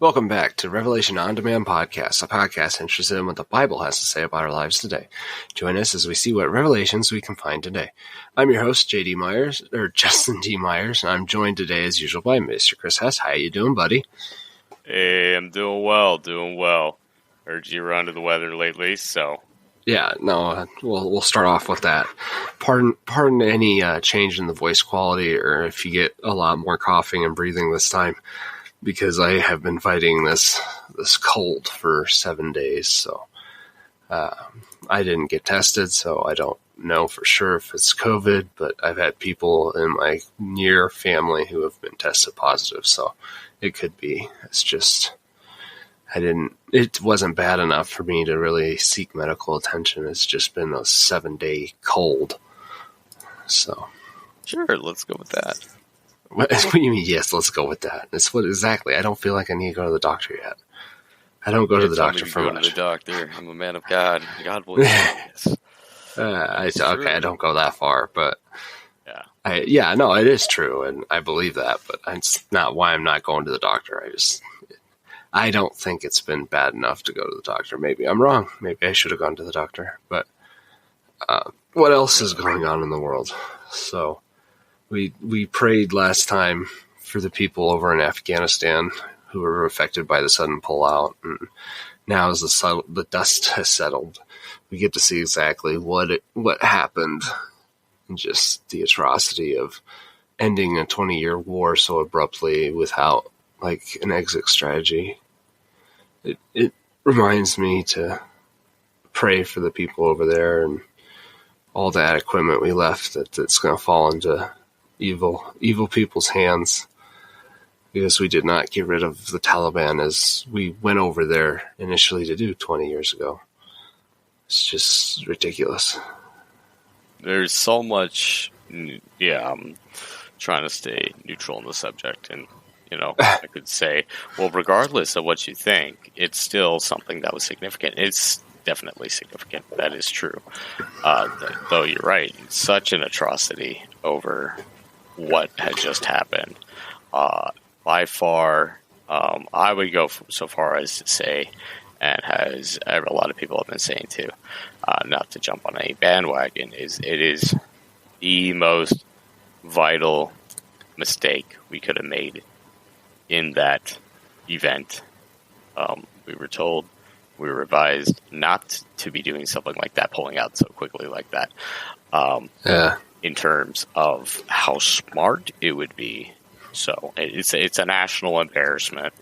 Welcome back to Revelation on Demand podcast, a podcast interested in what the Bible has to say about our lives today. Join us as we see what revelations we can find today. I'm your host, Justin D. Myers, and I'm joined today as usual by Mr. Chris Hess. How you doing, buddy? Hey, I'm doing well. Heard you were under the weather lately, so... Yeah, no, we'll start off with that. Pardon any change in the voice quality, or if you get a lot more coughing and breathing this time, because I have been fighting this cold for 7 days. So I didn't get tested, so I don't know for sure if it's COVID, but I've had people in my near family who have been tested positive, so it could be. It's just... it wasn't bad enough for me to really seek medical attention. It's just been a 7-day cold. So. Sure, let's go with that. What do you mean, yes, let's go with that? It's what exactly? I don't feel like I need to go to the doctor yet. I don't go to the doctor for much. To the doctor. I'm a man of God. God will yes. I don't go that far, but yeah. No, it is true, and I believe that, but it's not why I'm not going to the doctor. I don't think it's been bad enough to go to the doctor. Maybe I'm wrong. Maybe I should have gone to the doctor. But what else is going on in the world? So we prayed last time for the people over in Afghanistan who were affected by the sudden pullout. And now as the dust has settled, we get to see exactly what happened and just the atrocity of ending a 20-year war so abruptly without an exit strategy. It reminds me to pray for the people over there and all that equipment we left that's going to fall into evil people's hands, because we did not get rid of the Taliban as we went over there initially to do 20 years ago. It's just ridiculous. There's so much, I'm trying to stay neutral on the subject, and I could say, well, regardless of what you think, it's still something that was significant. It's definitely significant. That is true. Though you're right, it's such an atrocity over what had just happened. By far, I would go so far as to say, and as a lot of people have been saying too, not to jump on any bandwagon, it is the most vital mistake we could have made in that event. We were told, we were advised not to be doing something like that, pulling out so quickly like that. In terms of how smart it would be. So it's a national embarrassment.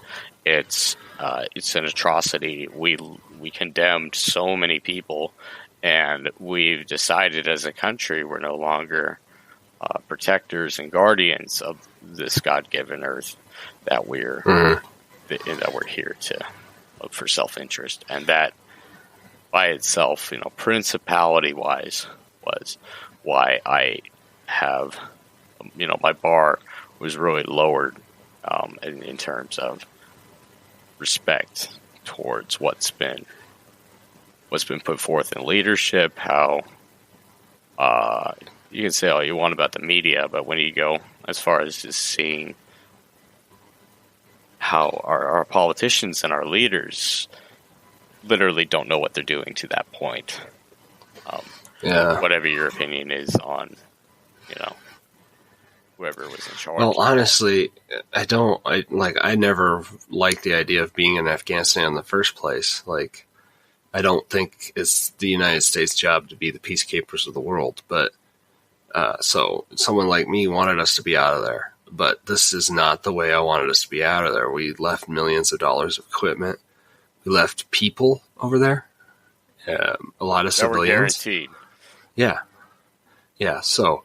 It's an atrocity. We condemned so many people, and we've decided as a country we're no longer protectors and guardians of this God-given earth that we're here to look for self-interest, and that by itself, principality-wise, was why I have, my bar was really lowered in terms of respect towards what's been put forth in leadership. How you can say all you want about the media, but when you go as far as just seeing how our politicians and our leaders literally don't know what they're doing to that point. Whatever your opinion is on, whoever was in charge. Well, honestly, I never liked the idea of being in Afghanistan in the first place. I don't think it's the United States' job to be the peacekeepers of the world, but so someone like me wanted us to be out of there. But this is not the way I wanted us to be out of there. We left millions of dollars of equipment. We left people over there. A lot of civilians. Were guaranteed. Yeah. So,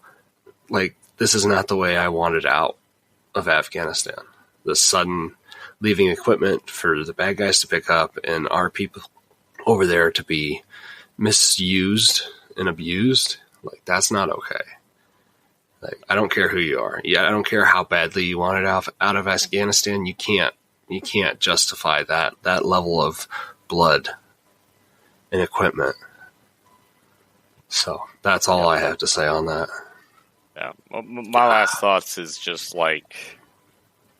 this is not the way I wanted out of Afghanistan. The sudden leaving equipment for the bad guys to pick up and our people over there to be misused and abused. That's not okay. I don't care who you are. Yeah, I don't care how badly you want it out of Afghanistan. You can't justify that level of blood and equipment. So that's all I have to say on that. Yeah, my last thoughts is just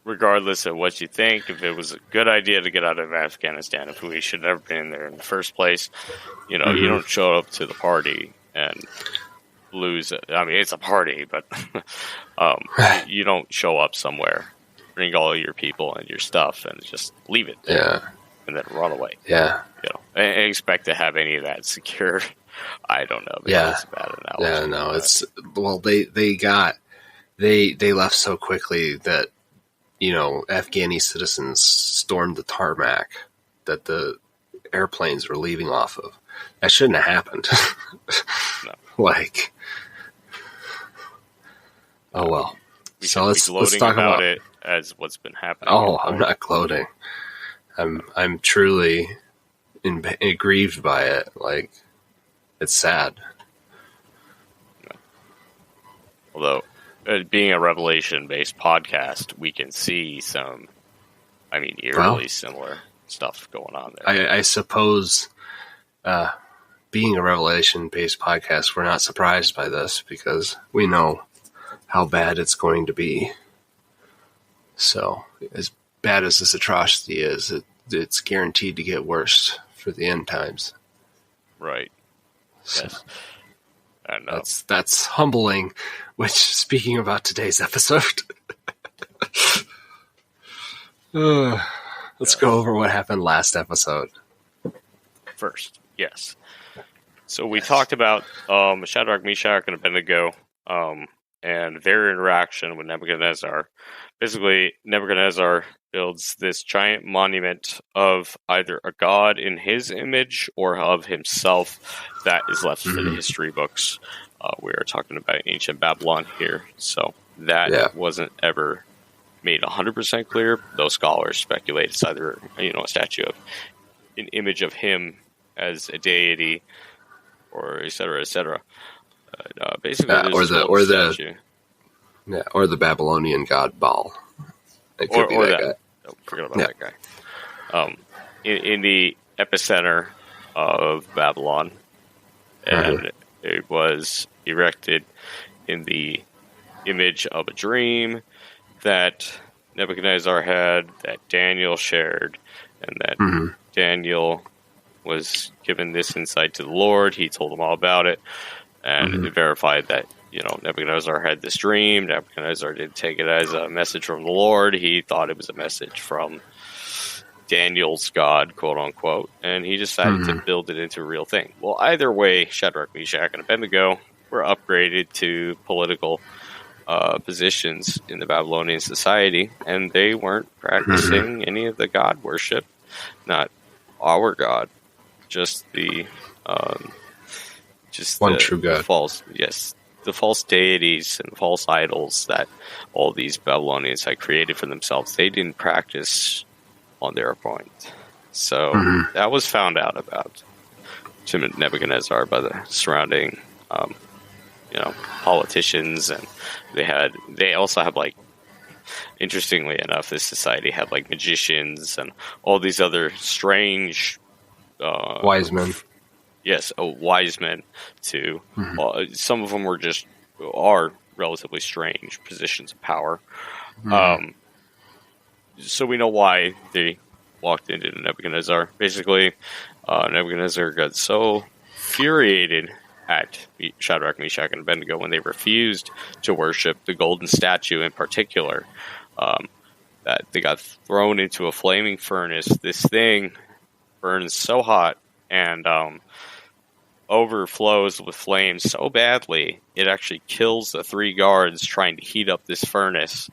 regardless of what you think, if it was a good idea to get out of Afghanistan, if we should have been there in the first place, you don't show up to the party and lose. I mean, it's a party, but you don't show up somewhere, bring all your people and your stuff, and just leave it there, and then run away. Yeah. And expect to have any of that secured. I don't know. Maybe it's a bad analogy. Yeah, no, it's they left so quickly that Afghani citizens stormed the tarmac that the airplanes were leaving off of. That shouldn't have happened. No. Oh well. We So let's talk about it as what's been happening. Oh, I'm not gloating. I'm truly aggrieved by it. Like, it's sad. No. Although, being a Revelation-based podcast, we can see some, eerily similar stuff going on there. I suppose, being a Revelation-based podcast, we're not surprised by this because we know how bad it's going to be. So, as bad as this atrocity is, it's guaranteed to get worse for the end times. Right. So, yes. And that's humbling. Which, speaking about today's episode, let's go over what happened last episode. First, yes. So we talked about Shadrach, Meshach, and Abednego, and their interaction with Nebuchadnezzar. Basically, Nebuchadnezzar builds this giant monument of either a god in his image or of himself that is left for the history books. We are talking about ancient Babylon here, so that wasn't ever made 100% clear. Those scholars speculate it's either a statue of an image of him as a deity, or et cetera, et cetera. Basically, or the Babylonian god Baal. It could be that guy. Oh, forget about that guy. In the epicenter of Babylon, and it was erected in the image of a dream that Nebuchadnezzar had, that Daniel shared, and that Daniel was given this insight to the Lord. He told him all about it, and it verified that Nebuchadnezzar had this dream. Nebuchadnezzar didn't take it as a message from the Lord. He thought it was a message from Daniel's God, quote unquote, and he decided to build it into a real thing. Well, either way, Shadrach, Meshach, and Abednego were upgraded to political positions in the Babylonian society, and they weren't practicing any of the god worship, not our God, just the one true God. The false deities and false idols that all these Babylonians had created for themselves. They didn't practice on their point. So that was found out about to Nebuchadnezzar by the surrounding politicians, and they also have, like, interestingly enough, this society had like magicians and all these other strange wise men. Yes, wise men too. Some of them are relatively strange positions of power. So we know why they walked into Nebuchadnezzar. Basically, Nebuchadnezzar got so infuriated at Shadrach, Meshach, and Abednego when they refused to worship the golden statue in particular, that they got thrown into a flaming furnace. This thing burns so hot and overflows with flames so badly, it actually kills the 3 guards trying to heat up this furnace.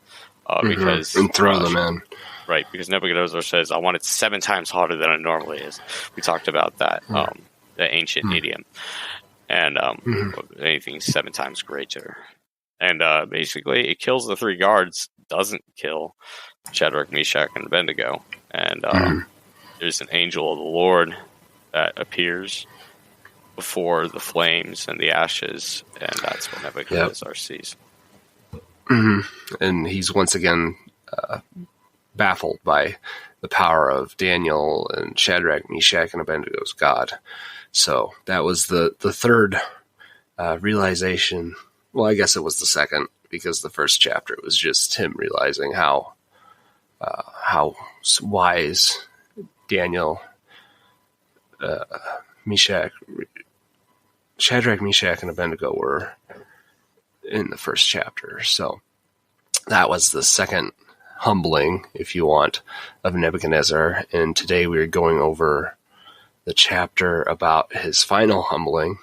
Because and throw them in. Right, because Nebuchadnezzar says, I want it 7 times hotter than it normally is. We talked about that, the ancient idiom. And anything 7 times greater. And basically, it kills the 3 guards, doesn't kill Shadrach, Meshach, and Abednego. And there's an angel of the Lord that appears before the flames and the ashes, and that's what Nebuchadnezzar sees. And he's once again baffled by the power of Daniel and Shadrach, Meshach, and Abednego's God. So that was the third realization. Well, I guess it was the second, because the first chapter was just him realizing how how wise Daniel, Meshach, Shadrach, Meshach, and Abednego were in the first chapter. So that was the second humbling, if you want, of Nebuchadnezzar. And today we are going over the chapter about his final humbling.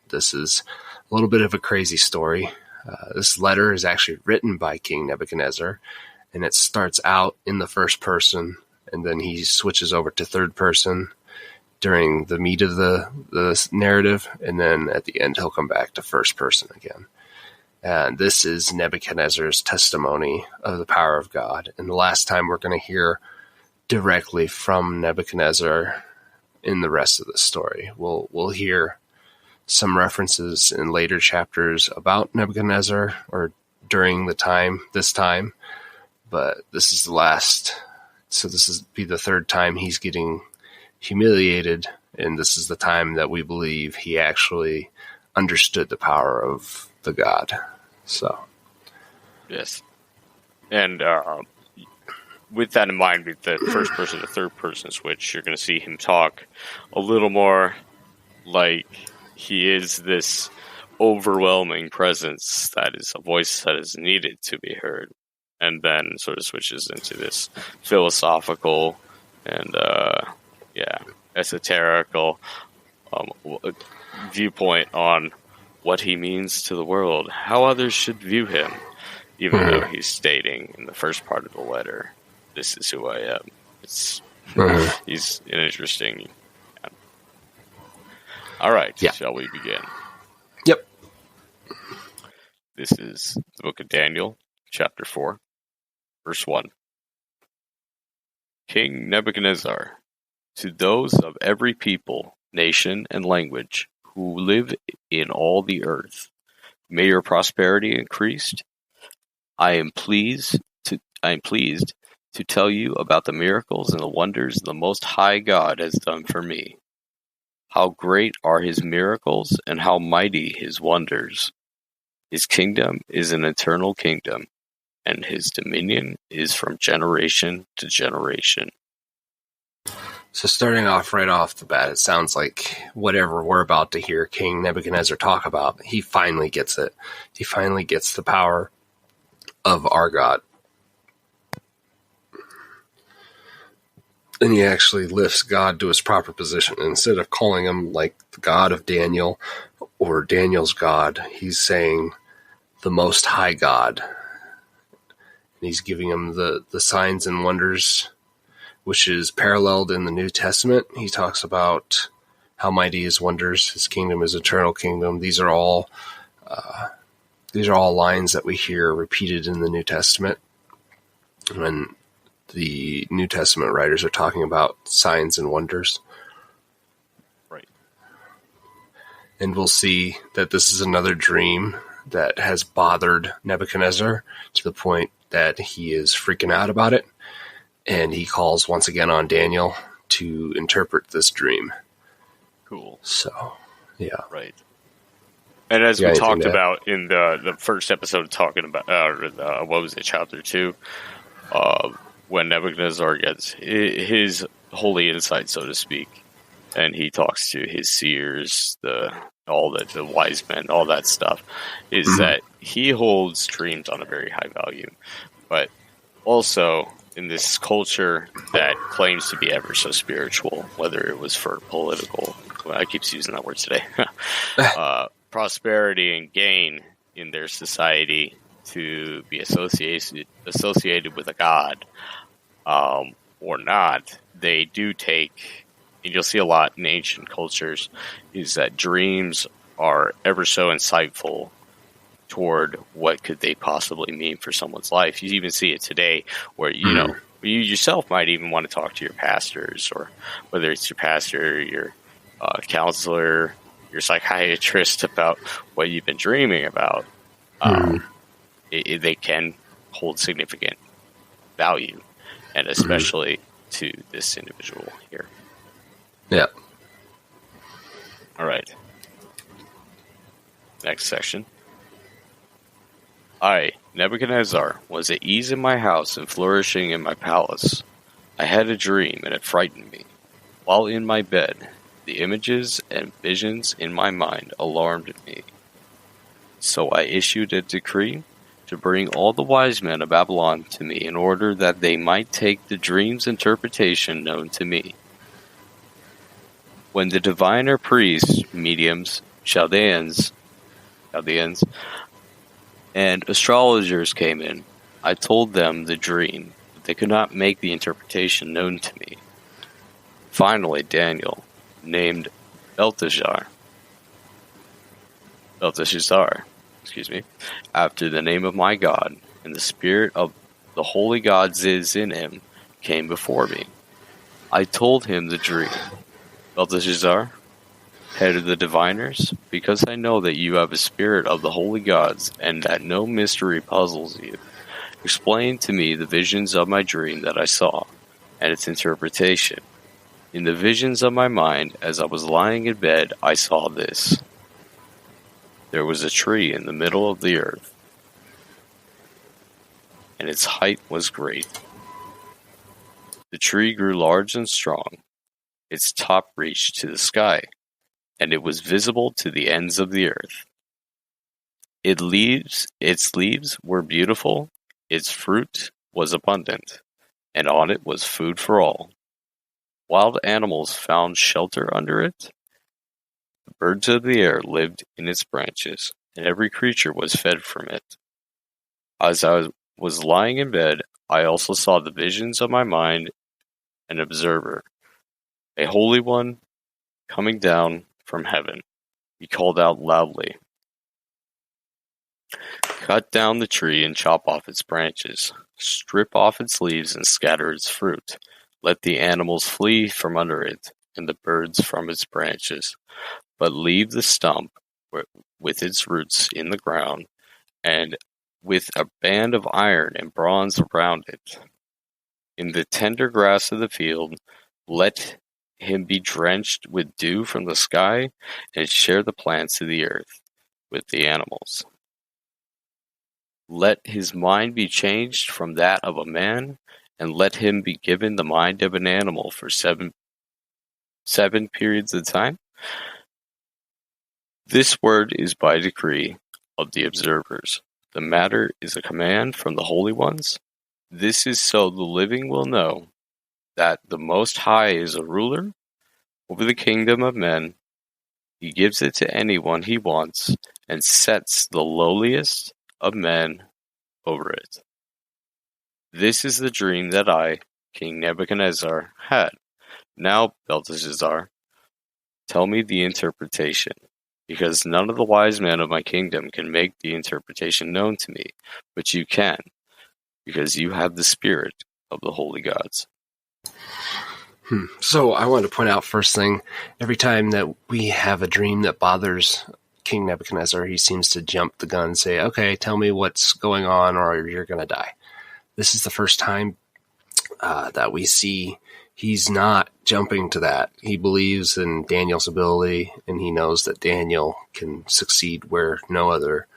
This is a little bit of a crazy story. This letter is actually written by King Nebuchadnezzar, and it starts out in the first person, and then he switches over to third person during the meat of the narrative, and then at the end he'll come back to first person again. And this is Nebuchadnezzar's testimony of the power of God. And the last time we're going to hear directly from Nebuchadnezzar in the rest of the story. We'll hear some references in later chapters about Nebuchadnezzar or during this time, but this is the last. So this is be the third time he's getting humiliated, and this is the time that we believe he actually understood the power of the God. So, yes, and with that in mind, with the first person to third person switch, you're going to see him talk a little more like he is this overwhelming presence that is a voice that is needed to be heard, and then sort of switches into this philosophical and esoterical viewpoint on what he means to the world, how others should view him, even though he's stating in the first part of the letter, "This is who I am." He's an interesting. All right, Shall we begin? Yep. This is the book of Daniel, chapter 4, verse 1. King Nebuchadnezzar, to those of every people, nation, and language who live in all the earth, may your prosperity increase. I am pleased to tell you about the miracles and the wonders the Most High God has done for me. How great are his miracles and how mighty his wonders. His kingdom is an eternal kingdom, and his dominion is from generation to generation. So starting off right off the bat, it sounds like whatever we're about to hear King Nebuchadnezzar talk about, he finally gets it. He finally gets the power of our God. And he actually lifts God to his proper position. Instead of calling him like the God of Daniel or Daniel's God, he's saying the Most High God. And he's giving him the signs and wonders, which is paralleled in the New Testament. He talks about how mighty his wonders, his kingdom is eternal kingdom. These are all lines that we hear repeated in the New Testament when the New Testament writers are talking about signs and wonders. Right. And we'll see that this is another dream that has bothered Nebuchadnezzar to the point that he is freaking out about it. And he calls once again on Daniel to interpret this dream. Cool. So, yeah. Right. And as we talked about in the first episode, talking about, what was it, chapter 2, when Nebuchadnezzar gets his holy insight, so to speak, and he talks to his seers, the wise men, all that stuff, is that he holds dreams on a very high value. But also, in this culture that claims to be ever so spiritual, whether it was for political, I keep using that word today, prosperity and gain in their society to be associated with a god, or not, they do take, and you'll see a lot in ancient cultures, is that dreams are ever so insightful toward what could they possibly mean for someone's life. You even see it today where, you know, you yourself might even want to talk to your pastors, or whether it's your pastor, your counselor, your psychiatrist, about what you've been dreaming about. They can hold significant value, and especially to this individual here. Yeah. All right. Next section. I, Nebuchadnezzar, was at ease in my house and flourishing in my palace. I had a dream, and it frightened me. While in my bed, the images and visions in my mind alarmed me. So I issued a decree to bring all the wise men of Babylon to me in order that they might take the dream's interpretation known to me. When the diviner priests, mediums, Chaldeans, and astrologers came in, I told them the dream, but they could not make the interpretation known to me. Finally, Daniel, named Belteshazzar, after the name of my God, and the spirit of the holy gods is in him, came before me. I told him the dream. Belteshazzar, head of the diviners, because I know that you have a spirit of the holy gods, and that no mystery puzzles you, explain to me the visions of my dream that I saw, and its interpretation. In the visions of my mind, as I was lying in bed, I saw this. There was a tree in the middle of the earth, and its height was great. The tree grew large and strong. Its top reached to the sky, and it was visible to the ends of the earth. Its leaves were beautiful, its fruit was abundant, and on it was food for all. Wild animals found shelter under it. The birds of the air lived in its branches, and every creature was fed from it. As I was lying in bed, I also saw the visions of my mind, an observer, a holy one, coming down from heaven. He called out loudly, "Cut down the tree and chop off its branches. Strip off its leaves and scatter its fruit. Let the animals flee from under it, and the birds from its branches. But leave the stump with its roots in the ground, and with a band of iron and bronze around it. In the tender grass of the field, let him be drenched with dew from the sky, and share the plants of the earth with the animals. Let his mind be changed from that of a man, and let him be given the mind of an animal for seven periods of time. This word is by decree of the observers. The matter is a command from the holy ones. This is so the living will know that the Most High is a ruler over the kingdom of men. He gives it to anyone he wants, and sets the lowliest of men over it. This is the dream that I, King Nebuchadnezzar, had. Now, Belteshazzar, tell me the interpretation, because none of the wise men of my kingdom can make the interpretation known to me, but you can, because you have the spirit of the holy gods." So I want to point out first thing, every time that we have a dream that bothers King Nebuchadnezzar, he seems to jump the gun and say, okay, tell me what's going on or you're going to die. This is the first time that we see he's not jumping to that. He believes in Daniel's ability, and he knows that Daniel can succeed where no other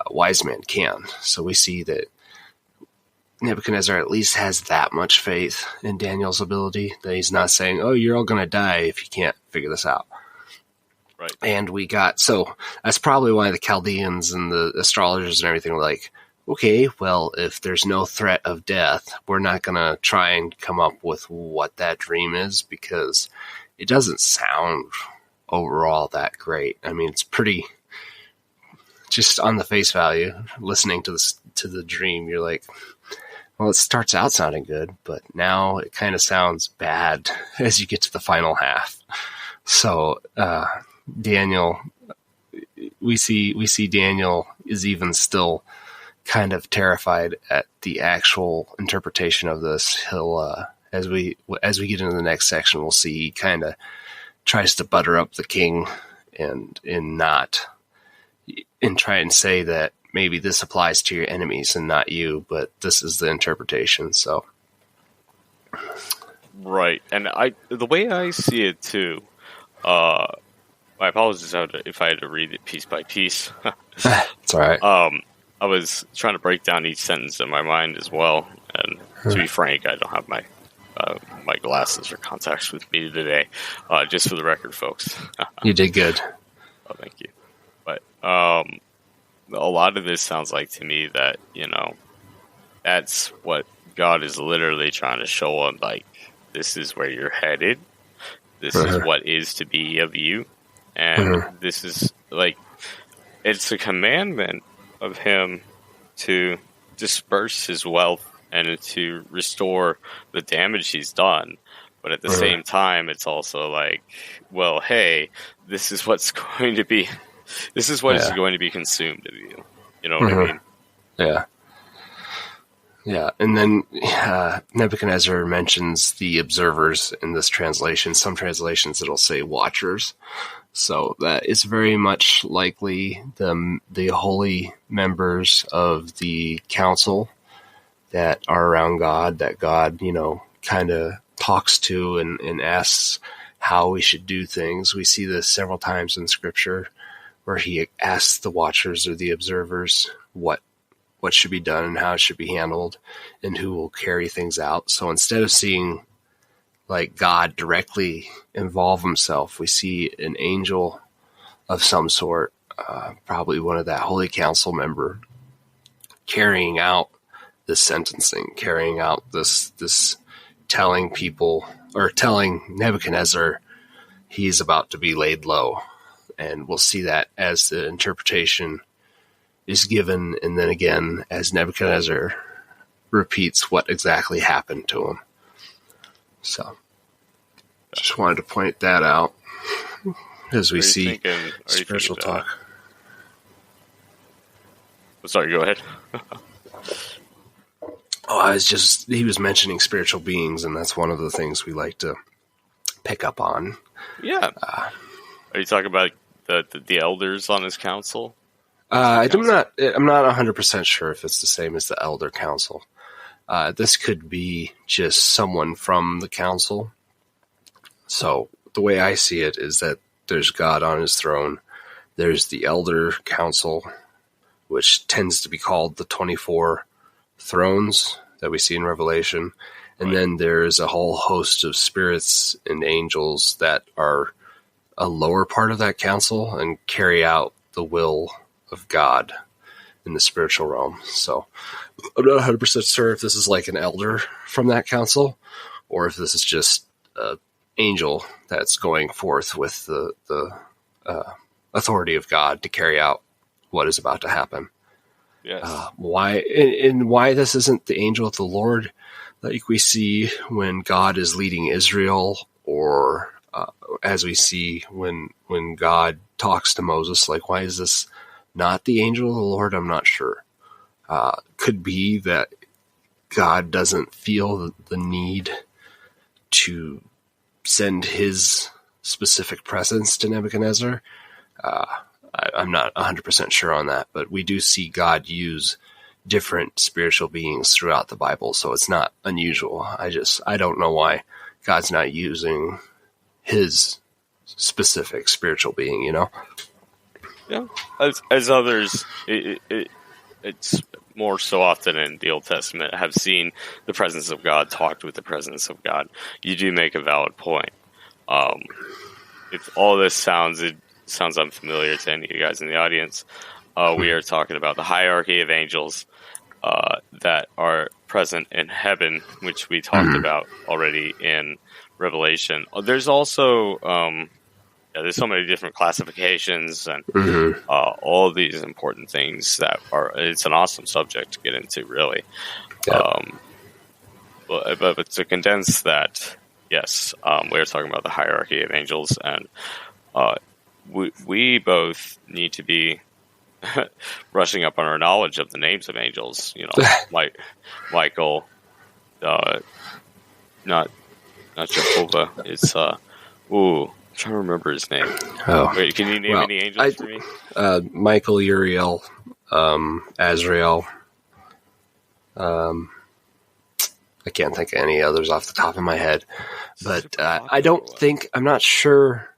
wise man can. So we see that Nebuchadnezzar at least has that much faith in Daniel's ability that he's not saying, oh, you're all going to die if you can't figure this out. Right. And so that's probably why the Chaldeans and the astrologers and everything were like, okay, well, if there's no threat of death, we're not going to try and come up with what that dream is, because it doesn't sound overall that great. I mean, it's pretty, just on the face value, listening to the dream, you're like, well, it starts out sounding good, but now it kind of sounds bad as you get to the final half. So, Daniel, we see Daniel is even still kind of terrified at the actual interpretation of this. He'll, as we get into the next section, we'll see he kind of tries to butter up the king and try and say that maybe this applies to your enemies and not you, but this is the interpretation. So, right, and the way I see it too. My apologies if I had to read it piece by piece. It's all right. I was trying to break down each sentence in my mind as well. And to be frank, I don't have my my glasses or contacts with me today. Just for the record, folks. You did good. Oh, thank you. But a lot of this sounds like to me that, that's what God is literally trying to show him. Like, this is where you're headed. This is what is to be of you. And this is like, it's a commandment of him to disperse his wealth and to restore the damage he's done. But at the same time, it's also like, well, hey, this is what's going to be, this is what is going to be consumed of you. You know what I mean? Yeah. Yeah. And then Nebuchadnezzar mentions the observers in this translation. Some translations it'll say watchers. So that is very much likely the holy members of the council that are around God, that God, kind of talks to and asks how we should do things. We see this several times in Scripture where he asks the watchers or the observers what should be done and how it should be handled and who will carry things out. So instead of seeing like God directly involve himself, we see an angel of some sort, probably one of that holy council member, carrying out this sentencing, carrying out this telling people, or telling Nebuchadnezzar he's about to be laid low. And we'll see that as the interpretation is given, and then again as Nebuchadnezzar repeats what exactly happened to him. So just wanted to point that out as we see spiritual talk. Sorry, go ahead. He was mentioning spiritual beings, and that's one of the things we like to pick up on. Yeah. Are you talking about the elders on his council? I'm not 100% sure if it's the same as the elder council. This could be just someone from the council. So the way I see it is that there's God on his throne. There's the elder council, which tends to be called the 24 thrones that we see in Revelation. And then there's a whole host of spirits and angels that are a lower part of that council and carry out the will of God in the spiritual realm. So I'm not 100% sure if this is like an elder from that council or if this is just an angel that's going forth with the authority of God to carry out what is about to happen. Yes. Why this isn't the angel of the Lord like we see when God is leading Israel, or as we see when God talks to Moses, like why is this not the angel of the Lord? I'm not sure. Could be that God doesn't feel the need to send his specific presence to Nebuchadnezzar. I'm not 100% sure on that, but we do see God use different spiritual beings throughout the Bible, so it's not unusual. I don't know why God's not using his specific spiritual being, Yeah, as others, it's more so often in the Old Testament have seen the presence of God, talked with the presence of God. You do make a valid point. If all this sounds unfamiliar to any of you guys in the audience, we are talking about the hierarchy of angels that are present in heaven, which we talked about already in Revelation. There's also there's so many different classifications and all of these important things that it's an awesome subject to get into, really. Yeah. But to condense that, yes, we're talking about the hierarchy of angels, and we both need to be brushing up on our knowledge of the names of angels. Michael, not Jehovah. It's I'm trying to remember his name. Oh, wait, can you name any angels for me? Michael, Uriel, Azrael. I can't think of any others off the top of my head, but I'm not sure.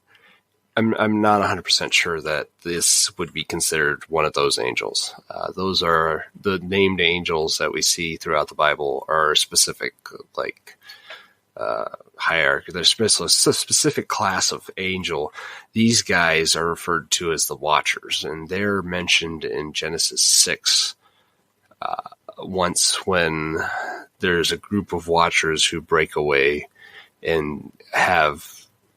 I'm not 100% sure that this would be considered one of those angels. Those are the named angels that we see throughout the Bible are specific, like hierarchy. There's a specific class of angel. These guys are referred to as the Watchers, and they're mentioned in Genesis 6 once when there's a group of Watchers who break away and have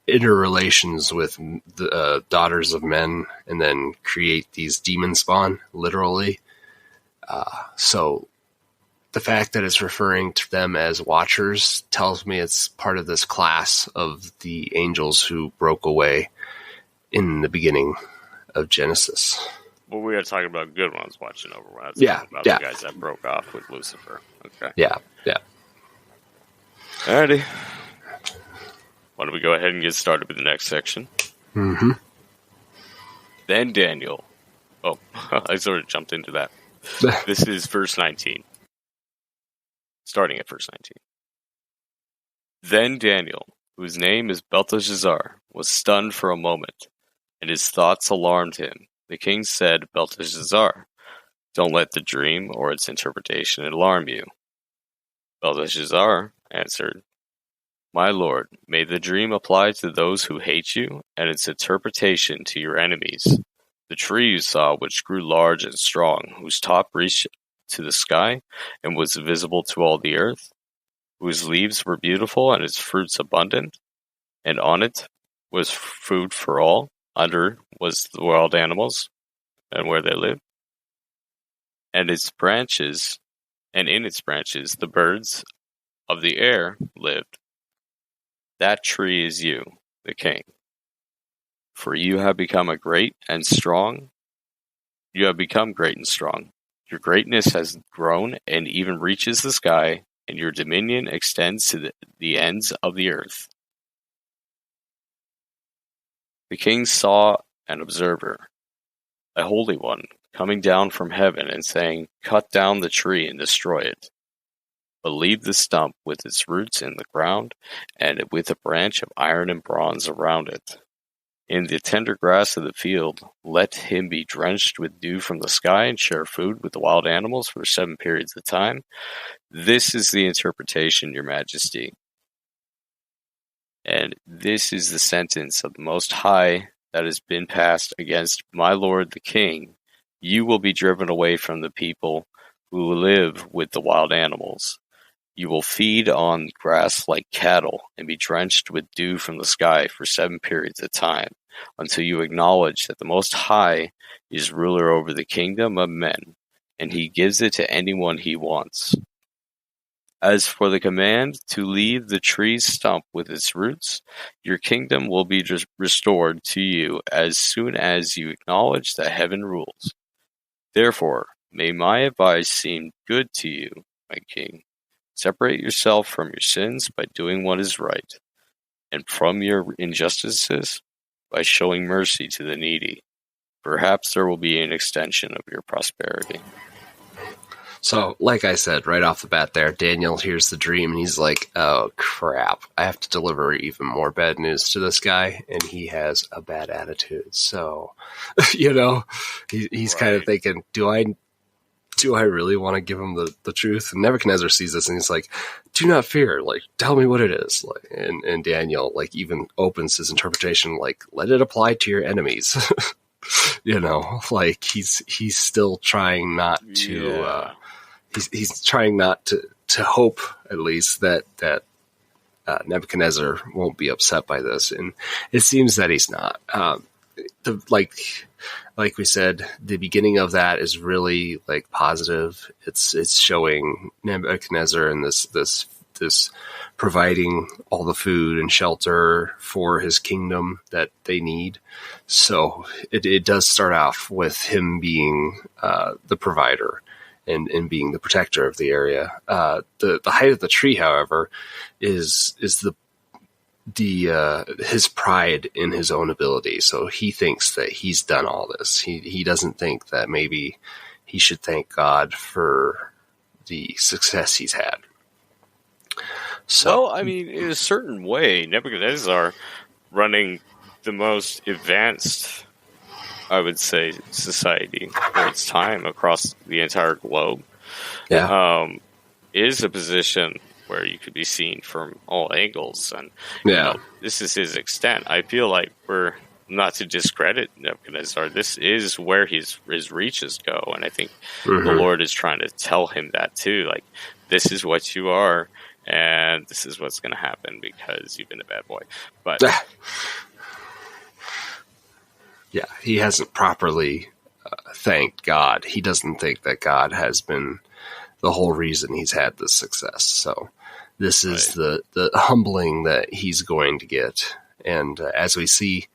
interrelations with the daughters of men and then create these demon spawn, literally. So the fact that it's referring to them as Watchers tells me it's part of this class of the angels who broke away in the beginning of Genesis. Well, we are talking about good ones watching over. We're not talking about the guys that broke off with Lucifer. Okay. Yeah. Alrighty. Why don't we go ahead and get started with the next section? Mm-hmm. Then Daniel. Oh, I sort of jumped into that. This is verse 19. Starting at verse 19. Then Daniel, whose name is Belteshazzar, was stunned for a moment, and his thoughts alarmed him. The king said, Belteshazzar, don't let the dream or its interpretation alarm you. Belteshazzar answered, My lord, may the dream apply to those who hate you, and its interpretation to your enemies. The tree you saw, which grew large and strong, whose top reached to the sky, and was visible to all the earth, whose leaves were beautiful and its fruits abundant, and on it was food for all, under was the wild animals, and where they lived, and in its branches the birds of the air lived. That tree is you, the king. For you have become great and strong. You have become great and strong. Your greatness has grown and even reaches the sky, and your dominion extends to the ends of the earth. The king saw an observer, a holy one, coming down from heaven and saying, Cut down the tree and destroy it, but leave the stump with its roots in the ground and with a branch of iron and bronze around it. In the tender grass of the field, let him be drenched with dew from the sky and share food with the wild animals for 7 periods of time. This is the interpretation, your majesty. And this is the sentence of the Most High that has been passed against my lord the king. You will be driven away from the people who live with the wild animals. You will feed on grass like cattle and be drenched with dew from the sky for 7 periods of time, until you acknowledge that the Most High is ruler over the kingdom of men, and he gives it to anyone he wants. As for the command to leave the tree's stump with its roots, your kingdom will be restored to you as soon as you acknowledge that heaven rules. Therefore, may my advice seem good to you, my king. Separate yourself from your sins by doing what is right, and from your injustices by showing mercy to the needy. Perhaps there will be an extension of your prosperity. So, like I said, right off the bat there, Daniel hears the dream and he's like, oh crap, I have to deliver even more bad news to this guy, and he has a bad attitude. So, he's kind of thinking, do I really want to give him the truth? And Nebuchadnezzar sees this and he's like, do not fear, like, tell me what it is. Like, and Daniel, like, even opens his interpretation, like, let it apply to your enemies. Like he's still trying not to, he's trying not to hope at least that Nebuchadnezzar won't be upset by this. And it seems that he's not. Like we said, the beginning of that is really like positive. It's showing Nebuchadnezzar and this providing all the food and shelter for his kingdom that they need. So it does start off with him being the provider and being the protector of the area. The height of the tree, however, is his pride in his own ability. So he thinks that he's done all this. He doesn't think that maybe he should thank God for the success he's had. So, well, I mean, in a certain way, Nebuchadnezzar running the most advanced, I would say, society for its time across the entire globe. Yeah. Is a position where you could be seen from all angles, and Yeah. this is his extent. I feel like we're not to discredit Nebuchadnezzar. This is where his reaches go, and I think the Lord is trying to tell him that too. Like, this is what you are, and this is what's going to happen because you've been a bad boy. But yeah, he hasn't properly thanked God. He doesn't think that God has been the whole reason he's had this success. So this is the humbling that he's going to get. And as we see,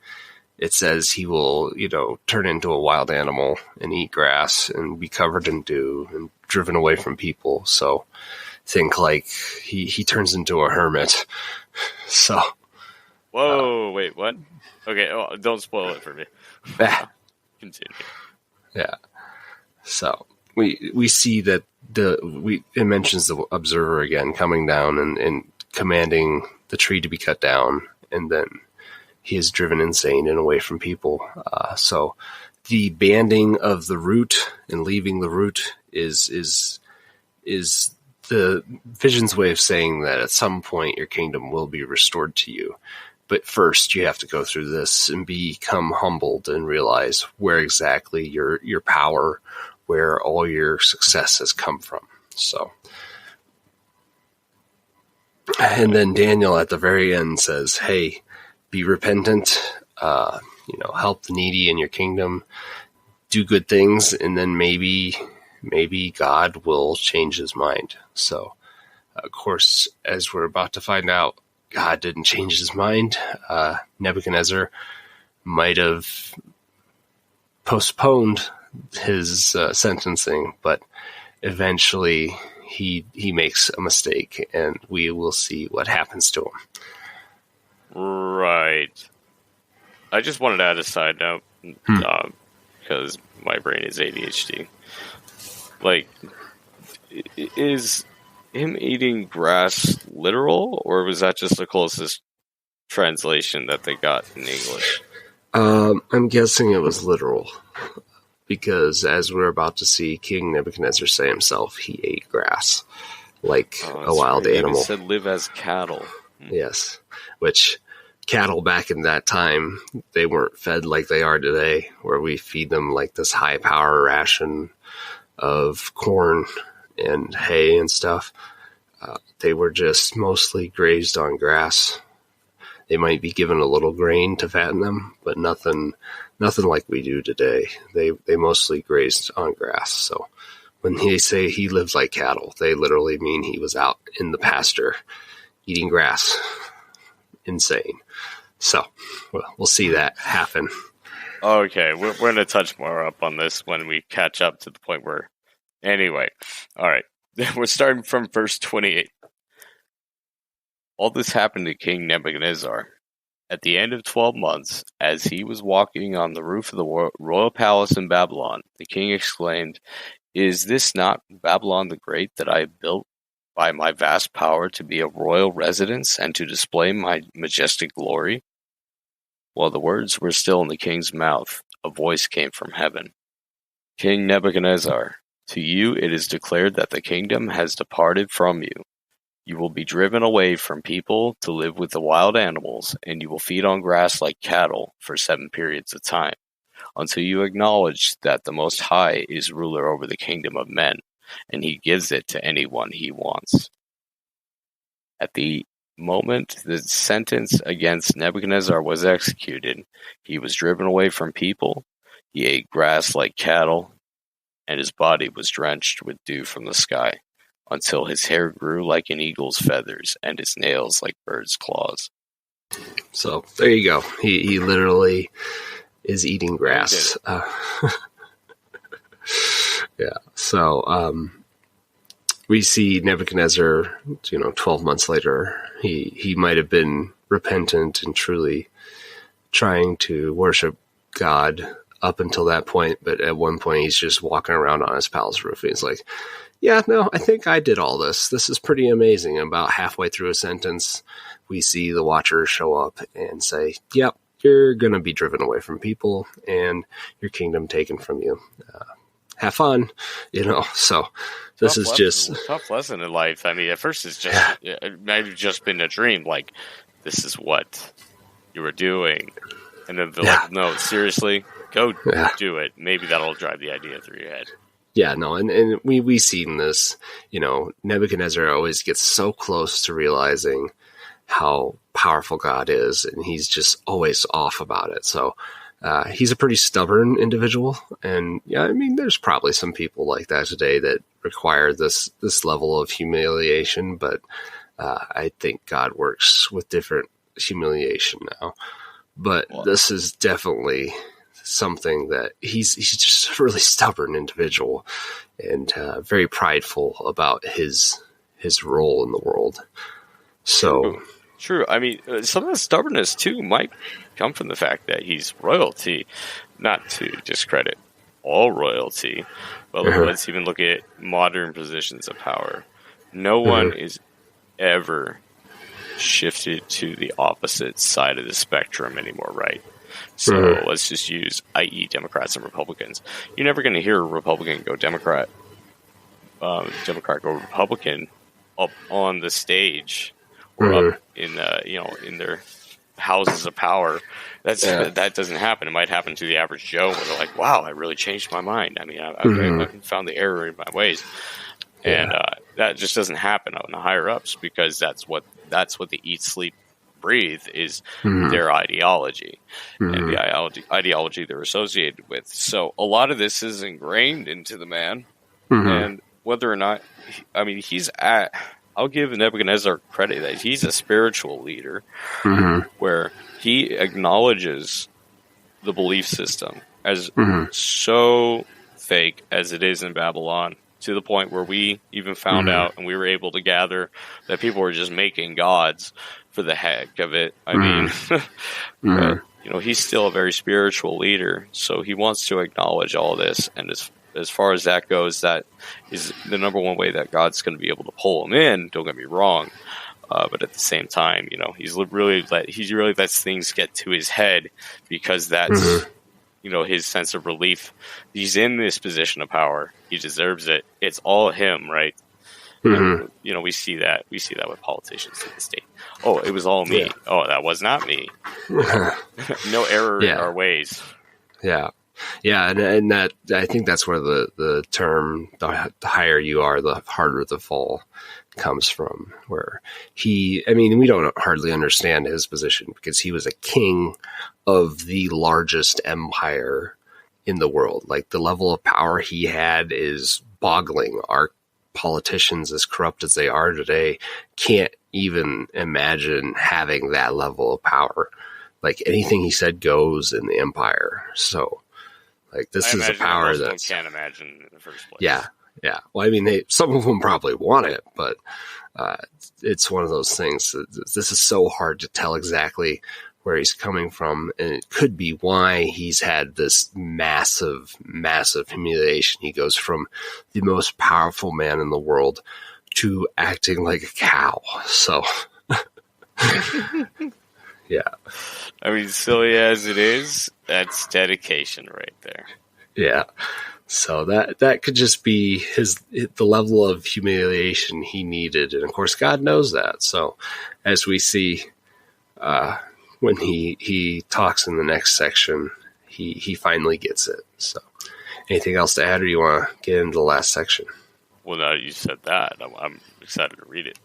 it says he will, turn into a wild animal and eat grass and be covered in dew and driven away from people. So think like he turns into a hermit. So. Whoa, wait, what? Okay, don't spoil it for me. Continue. Yeah. So we see that it mentions the observer again coming down and commanding the tree to be cut down, and then he is driven insane and away from people. So the banding of the root and leaving the root is the vision's way of saying that at some point your kingdom will be restored to you. But first you have to go through this and become humbled and realize where exactly your power, where all your success has come from. So, and then Daniel at the very end says, hey, be repentant, help the needy in your kingdom, do good things, and then maybe God will change his mind. So, of course, as we're about to find out, God didn't change his mind. Nebuchadnezzar might have postponed his sentencing, but eventually he makes a mistake, and we will see what happens to him. Right. I just wanted to add a side note, because my brain is ADHD. Like, is him eating grass literal, or was that just the closest translation that they got in English? I'm guessing it was literal, because as we're about to see King Nebuchadnezzar say himself, he ate grass like a wild animal. He said live as cattle. Yes, which cattle back in that time, they weren't fed like they are today, where we feed them like this high power ration of corn and hay and stuff. They were just mostly grazed on grass. They might be given a little grain to fatten them, but nothing like we do today. They mostly grazed on grass. So when they say he lives like cattle, they literally mean he was out in the pasture eating grass. Insane. So we'll see that happen. Okay, we're going to touch more up on this when we catch up to the point where... Anyway, all right. We're starting from verse 28. All this happened to King Nebuchadnezzar. At the end of 12 months, as he was walking on the roof of the royal palace in Babylon, the king exclaimed, "Is this not Babylon the Great that I built by my vast power to be a royal residence and to display my majestic glory?" While the words were still in the king's mouth, a voice came from heaven. "King Nebuchadnezzar, to you it is declared that the kingdom has departed from you. You will be driven away from people to live with the wild animals, and you will feed on grass like cattle for 7 periods of time, until you acknowledge that the Most High is ruler over the kingdom of men, and he gives it to anyone he wants." At the moment the sentence against Nebuchadnezzar was executed, he was driven away from people, he ate grass like cattle, and his body was drenched with dew from the sky, until his hair grew like an eagle's feathers and his nails like birds' claws. So there you go. He literally is eating grass. Yeah. So we see Nebuchadnezzar, 12 months later, he might have been repentant and truly trying to worship God up until that point, but at one point he's just walking around on his palace roof and he's like, yeah, no, I think I did all this. This is pretty amazing. About halfway through a sentence, we see the Watchers show up and say, yep, you're going to be driven away from people and your kingdom taken from you. Have fun, so this is just tough lesson in life. I mean, at first it might have just been a dream, like this is what you were doing, and then they're like, no, seriously, go do it. Maybe that'll drive the idea through your head. Yeah, no, and we've seen this, Nebuchadnezzar always gets so close to realizing how powerful God is, and he's just always off about it. So he's a pretty stubborn individual, and there's probably some people like that today that require this level of humiliation, but I think God works with different humiliation now. But this is definitely something that he's just a really stubborn individual and very prideful about his role in the world. So true. I mean, some of the stubbornness too might come from the fact that he's royalty. Not to discredit all royalty, but let's even look at modern positions of power. No one is ever shifted to the opposite side of the spectrum anymore, right? So let's just use, i.e., Democrats and Republicans. You're never going to hear a Republican go Democrat, Democrat go Republican up on the stage or up in in their houses of power. That doesn't happen. It might happen to the average Joe where they're like, "Wow, I really changed my mind. I mean, I found the error in my ways," and that just doesn't happen on the higher ups because that's what they eat, sleep, breathe is their ideology and the ideology they're associated with. So a lot of this is ingrained into the man, and whether or not, I'll give Nebuchadnezzar credit that he's a spiritual leader, where he acknowledges the belief system as so fake as it is in Babylon, to the point where we even found out and we were able to gather that people were just making gods for the heck of it. I mean, but, he's still a very spiritual leader, so he wants to acknowledge all this. And as far as that goes, that is the number one way that God's going to be able to pull him in. Don't get me wrong. But at the same time, he really lets things get to his head because that's, his sense of relief. He's in this position of power. He deserves it. It's all him, right? And, we see that with politicians in the state. Oh, it was all me. Yeah. Oh, that was not me. No error in our ways. Yeah. Yeah, and that, I think that's where the term, the higher you are, the harder the fall comes from, where we don't hardly understand his position because he was a king of the largest empire in the world. Like, the level of power he had is boggling. Our politicians, as corrupt as they are today, can't even imagine having that level of power. Like, anything he said goes in the empire. So, like, this is a power that can't imagine in the first place. Yeah. Well, some of them probably want it, but it's one of those things. This is so hard to tell exactly where he's coming from, and it could be why he's had this massive, massive humiliation. He goes from the most powerful man in the world to acting like a cow. So, yeah. Silly as it is, that's dedication right there. Yeah. So that could just be the level of humiliation he needed. And of course, God knows that. So as we see, when he talks in the next section, he finally gets it. So anything else to add, or you want to get into the last section? Well, now you said that, I'm excited to read it.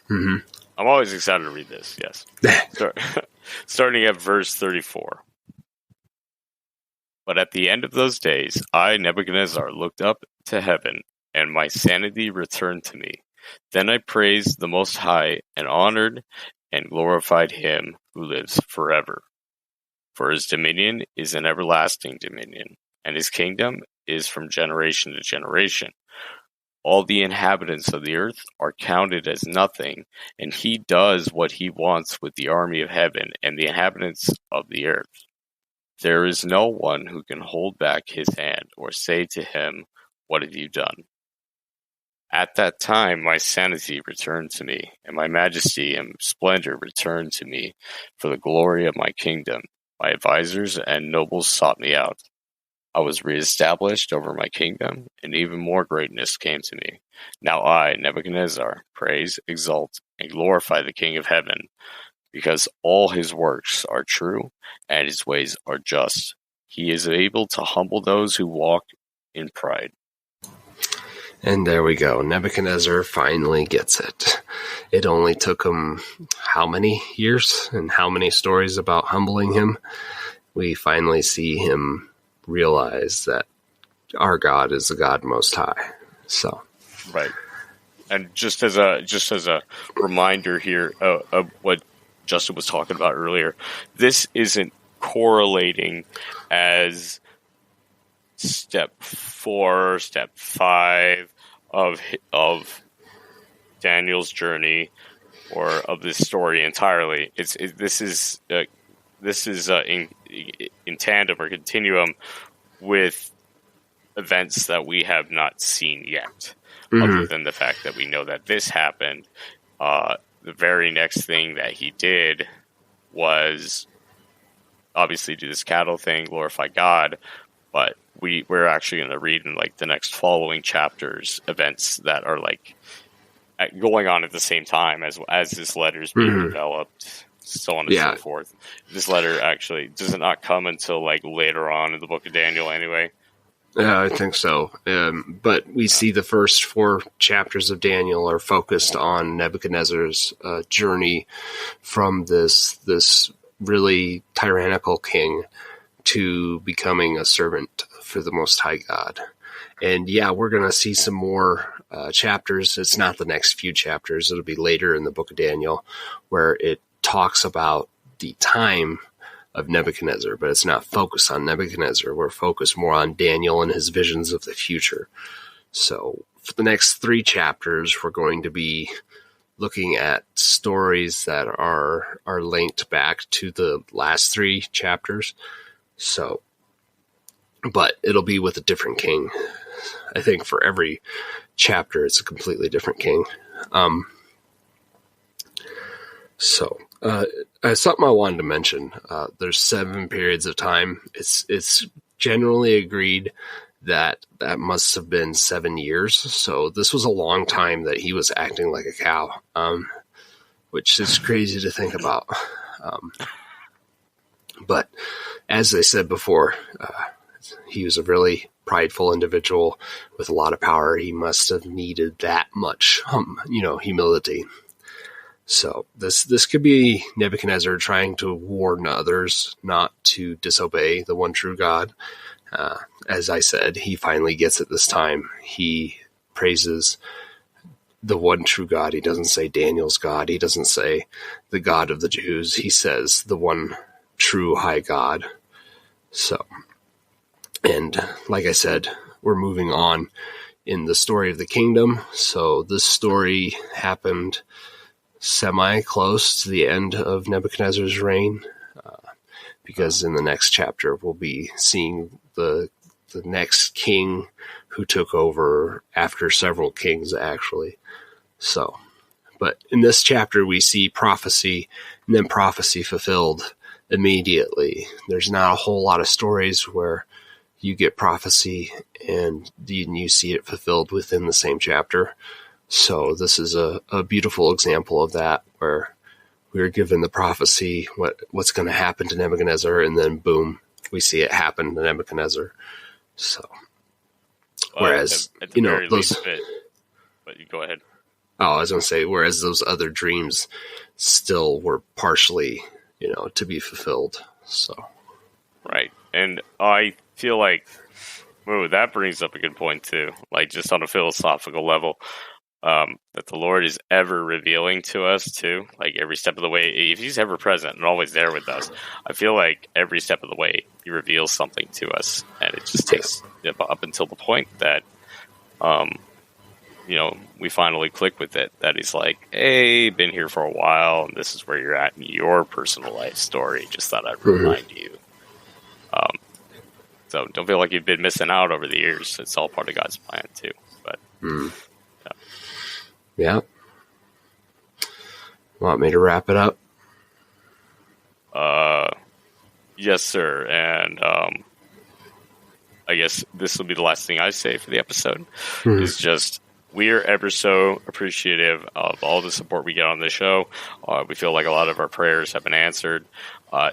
I'm always excited to read this. Yes. Starting at verse 34. But at the end of those days, I, Nebuchadnezzar, looked up to heaven, and my sanity returned to me. Then I praised the Most High, and honored and glorified him who lives forever. For his dominion is an everlasting dominion, and his kingdom is from generation to generation. All the inhabitants of the earth are counted as nothing, and he does what he wants with the army of heaven and the inhabitants of the earth. There is no one who can hold back his hand or say to him, "What have you done?" At that time my sanity returned to me, and my majesty and splendor returned to me, for the glory of my kingdom, My advisors and nobles sought me out. I was reestablished over my kingdom, and even more greatness came to me. Now I, Nebuchadnezzar, praise, exalt, and glorify the King of heaven, because all his works are true, and his ways are just. He is able to humble those who walk in pride. And there we go. Nebuchadnezzar finally gets it. It only took him how many years and how many stories about humbling him? We finally see him realize that our God is the God Most High. So, right. And just as a reminder here of what Justin was talking about earlier, this isn't correlating as step 4, step 5 of Daniel's journey or of this story entirely. This is in tandem or continuum with events that we have not seen yet, other than the fact that we know that this happened. The very next thing that he did was obviously do this cattle thing, glorify God, but we're actually going to read in like the next following chapters events that are like going on at the same time as this letter is being developed, so on and so forth. This letter actually does not come until like later on in the book of Daniel anyway. Yeah, I think so. But we see the first 4 chapters of Daniel are focused on Nebuchadnezzar's journey from this really tyrannical king to becoming a servant for the Most High God. And yeah, we're going to see some more chapters. It's not the next few chapters. It'll be later in the book of Daniel where it talks about the time of Nebuchadnezzar, but it's not focused on Nebuchadnezzar. We're focused more on Daniel and his visions of the future. So for the next 3 chapters, we're going to be looking at stories that are linked back to the last 3 chapters. So, but it'll be with a different king. I think for every chapter, it's a completely different king. Something I wanted to mention. There's 7 periods of time. It's generally agreed that must have been 7 years. So this was a long time that he was acting like a cow, which is crazy to think about. But as I said before, he was a really prideful individual with a lot of power. He must have needed that much, humility. So this could be Nebuchadnezzar trying to warn others not to disobey the one true God. As I said, he finally gets it this time. He praises the one true God. He doesn't say Daniel's God. He doesn't say the God of the Jews. He says the one true high God. So, and like I said, we're moving on in the story of the kingdom. So this story happened semi-close to the end of Nebuchadnezzar's reign, because in the next chapter we'll be seeing the next king who took over after several kings, actually. So, but in this chapter we see prophecy, and then prophecy fulfilled immediately. There's not a whole lot of stories where you get prophecy and you see it fulfilled within the same chapter. So this is a beautiful example of that, where we're given the prophecy, what's going to happen to Nebuchadnezzar, and then boom, we see it happen to Nebuchadnezzar. So, whereas, at the very least bit, but you go ahead. Oh, I was going to say, whereas those other dreams still were partially, to be fulfilled. So, right. And I feel like, that brings up a good point too, like just on a philosophical level. That the Lord is ever revealing to us too, like every step of the way. If he's ever present and always there with us, I feel like every step of the way he reveals something to us, and it just takes up until the point that, we finally click with it. That he's like, "Hey, been here for a while, and this is where you're at in your personal life story. Just thought I'd remind you." So don't feel like you've been missing out over the years. It's all part of God's plan too. But. Yeah. Want me to wrap it up? Yes, sir. And I guess this will be the last thing I say for the episode. Is just we are ever so appreciative of all the support we get on this show. We feel like a lot of our prayers have been answered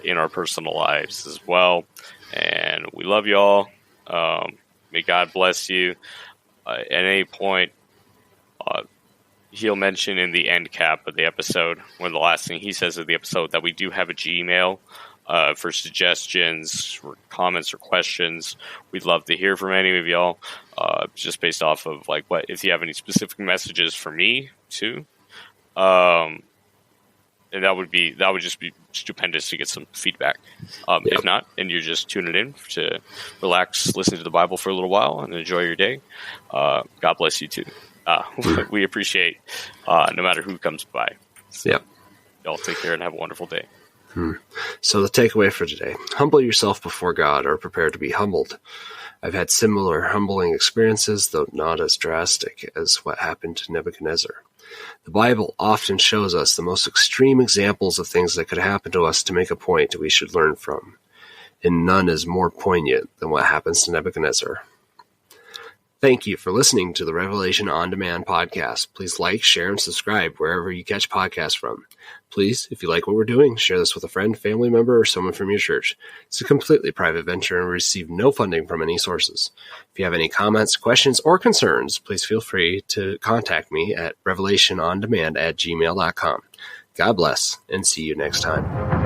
in our personal lives as well. And we love you all. May God bless you. At any point, he'll mention in the end cap of the episode, when the last thing he says of the episode, that we do have a Gmail for suggestions, or comments, or questions. We'd love to hear from any of y'all, just based off of like what if you have any specific messages for me too. And that would just be stupendous to get some feedback. If not, and you're just tuning in to relax, listen to the Bible for a little while, and enjoy your day. God bless you too. We appreciate no matter who comes by. So, y'all take care and have a wonderful day. So the takeaway for today: humble yourself before God, or prepare to be humbled. I've had similar humbling experiences, though not as drastic as what happened to Nebuchadnezzar. The Bible often shows us the most extreme examples of things that could happen to us to make a point we should learn from, and none is more poignant than what happens to Nebuchadnezzar. Thank you for listening to the Revelation On Demand podcast. Please like, share, and subscribe wherever you catch podcasts from. Please, if you like what we're doing, share this with a friend, family member, or someone from your church. It's a completely private venture and we receive no funding from any sources. If you have any comments, questions, or concerns, please feel free to contact me at revelationondemand@gmail.com. God bless, and see you next time.